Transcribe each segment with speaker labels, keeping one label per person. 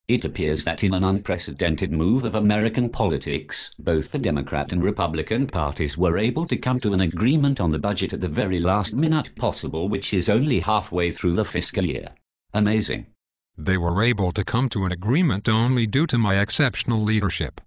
Speaker 1: It appears that in an unprecedented move of American politics, both the Democrat and Republican parties were able to come to an agreement on the budget at the very last minute possible, which is only halfway through the fiscal year. Amazing.
Speaker 2: They were able to come to an agreement only due to my exceptional leadership.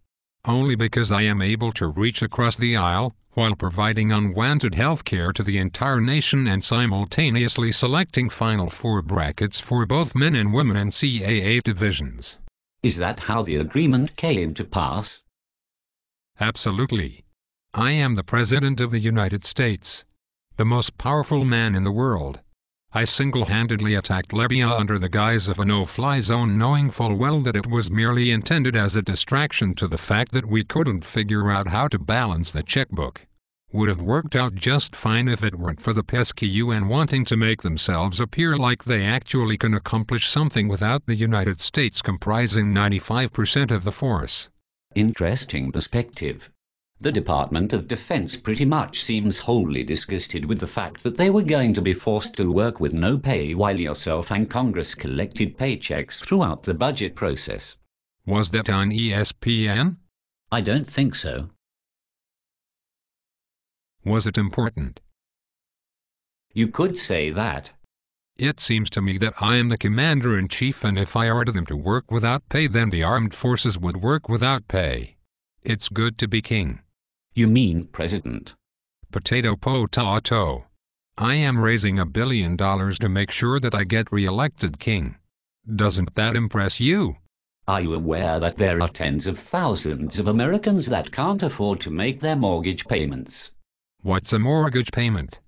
Speaker 2: Only because I am able to reach across the aisle, while providing unwanted health care to the entire nation and simultaneously selecting Final Four brackets for both men and women and CAA divisions.
Speaker 1: Is that how the agreement came to pass?
Speaker 2: Absolutely. I am the President of the United States, the most powerful man in the world. I single-handedly attacked Libya under the guise of a no-fly zone, knowing full well that it was merely intended as a distraction to the fact that we couldn't figure out how to balance the checkbook. Would have worked out just fine if it weren't for the pesky UN wanting to make themselves appear like they actually can accomplish something without the United States comprising 95% of the force.
Speaker 1: Interesting perspective. The Department of Defense pretty much seems wholly disgusted with the fact that they were going to be forced to work with no pay while yourself and Congress collected paychecks throughout the budget process.
Speaker 2: Was that on ESPN?
Speaker 1: I don't think so.
Speaker 2: Was it important?
Speaker 1: You could say that.
Speaker 2: It seems to me that I am the commander-in-chief, and if I order them to work without pay, then the armed forces would work without pay. It's good to be king.
Speaker 1: You mean president?
Speaker 2: Potato. I am raising $1 billion to make sure that I get re-elected king. Doesn't that impress you?
Speaker 1: Are you aware that there are tens of thousands of Americans that can't afford to make their mortgage payments?
Speaker 2: What's a mortgage payment?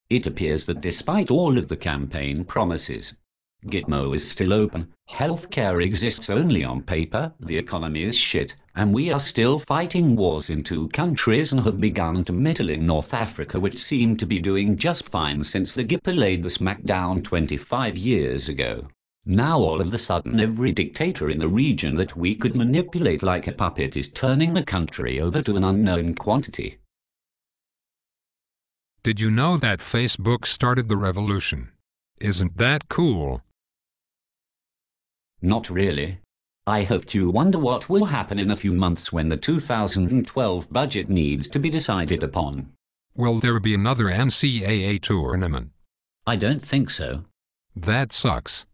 Speaker 1: It appears that despite all of the campaign promises, Gitmo is still open, healthcare exists only on paper, the economy is shit, and we are still fighting wars in 2 countries and have begun to meddle in North Africa, which seemed to be doing just fine since the Gipper laid the smackdown 25 years ago. Now all of a sudden every dictator in the region that we could manipulate like a puppet is turning the country over to an unknown quantity.
Speaker 2: Did you know that Facebook started the revolution? Isn't that cool?
Speaker 1: Not really. I have to wonder what will happen in a few months when the 2012 budget needs to be decided upon.
Speaker 2: Will there be another NCAA tournament?
Speaker 1: I don't think so.
Speaker 2: That sucks.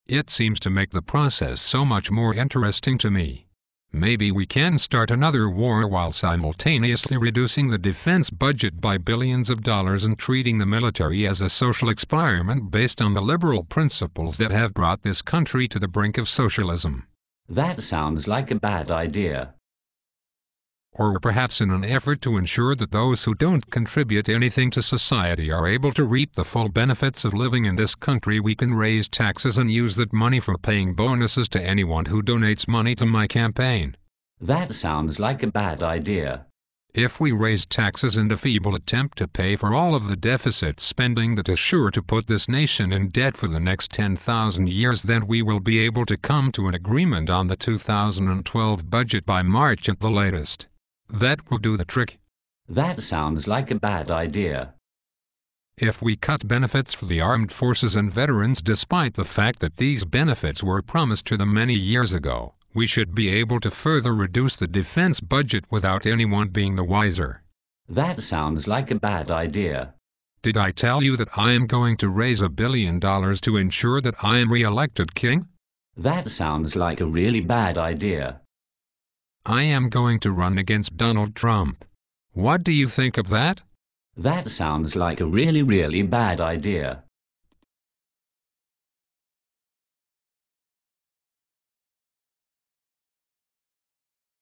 Speaker 2: It seems to make the process so much more interesting to me. Maybe we can start another war while simultaneously reducing the defense budget by billions of dollars and treating the military as a social experiment based on the liberal principles that have brought this country to the brink of socialism.
Speaker 1: That sounds like a bad idea.
Speaker 2: Or perhaps in an effort to ensure that those who don't contribute anything to society are able to reap the full benefits of living in this country, we can raise taxes and use that money for paying bonuses to anyone who donates money to my campaign.
Speaker 1: That sounds like a bad idea.
Speaker 2: If we raise taxes in a feeble attempt to pay for all of the deficit spending that is sure to put this nation in debt for the next 10,000 years, then we will be able to come to an agreement on the 2012 budget by March at the latest. That will do the trick.
Speaker 1: That sounds like a bad idea.
Speaker 2: If we cut benefits for the armed forces and veterans despite the fact that these benefits were promised to them many years ago, we should be able to further reduce the defense budget without anyone being the wiser.
Speaker 1: That sounds like a bad idea.
Speaker 2: Did I tell you that I am going to raise $1 billion to ensure that I am re-elected king?
Speaker 1: That sounds like a really bad idea.
Speaker 2: I am going to run against Donald Trump. What do you think of that?
Speaker 1: That sounds like a really bad idea.